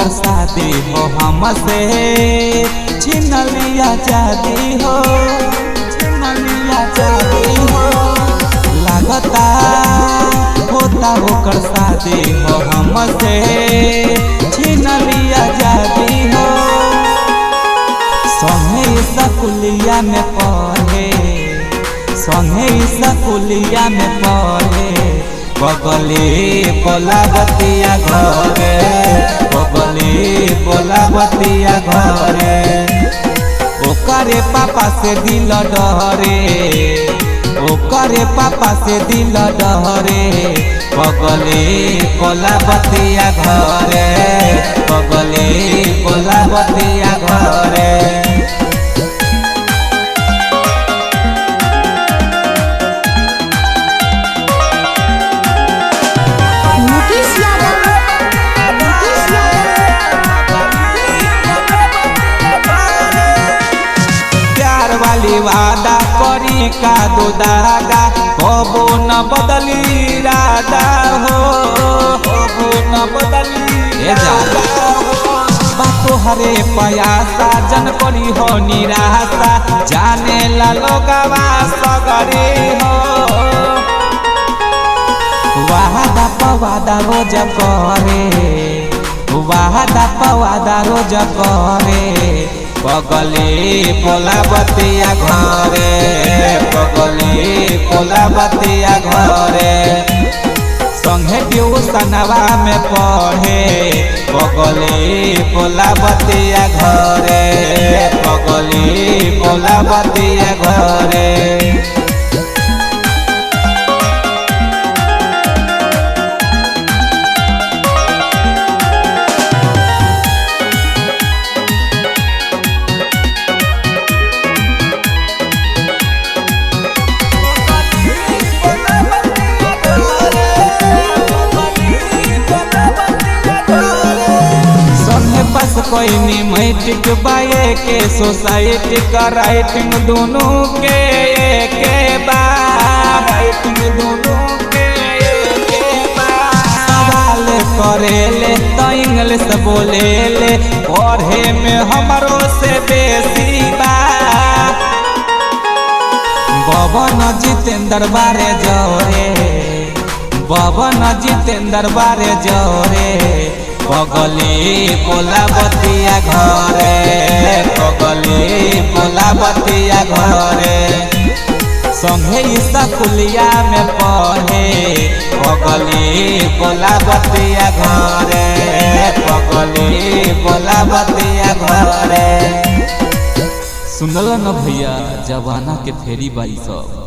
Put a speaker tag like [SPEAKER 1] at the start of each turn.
[SPEAKER 1] ओकर शादी हो हमसे छीन लिया जादी हो, छीन लिया जादी हो। लागता होता ओकर शादी हो हमसे छीन लिया जादी हो। संगे स्कूलिया में पढ़े, संगे स्कूलिया में पढ़े बगले बोलावतिया घरे, बगले बोलावतिया घरे। ओकरे पापा से दिल डरे, ओकरे पापा से दिल डरे बगले बोलावतिया घरे, बगले बोलावतिया घरे। वादा करी का दो दागा कबो न बदली राधा हो, कबो न बदली राधा हो। बातो हरे पयासा जन करी हो निराशा, जाने ला लोगवा सगरे हो। वादा पवादा रोज करे, वादा पवादा रोज करे बगले बोलावतिया घरे, बगले बोलावतिया घरे। संगे ट्यूशनवा में पढ़े बगले बोलावतिया घरे, बगले बोलावतिया घरे। कोई नी मैट्रिक बाए के सोसाइटी का राइटिंग दोनों के राइटिंग दोनों के सवाल करे ले तो इंग्लिश बोले ले, पढ़े में हमारो से बेसी बा। बबन जितेंद्र बारे जोरे, बबन जितेंद्र बारे जोरे बगले बोलावतिया घरे, बगले बोलावतिया घरे। संगे स्कूलिया में पढ़े बगले बोलावतिया घरे, बगले बोलावतिया घरे। सुनल न भैया जवाना के फेरी बाई सब।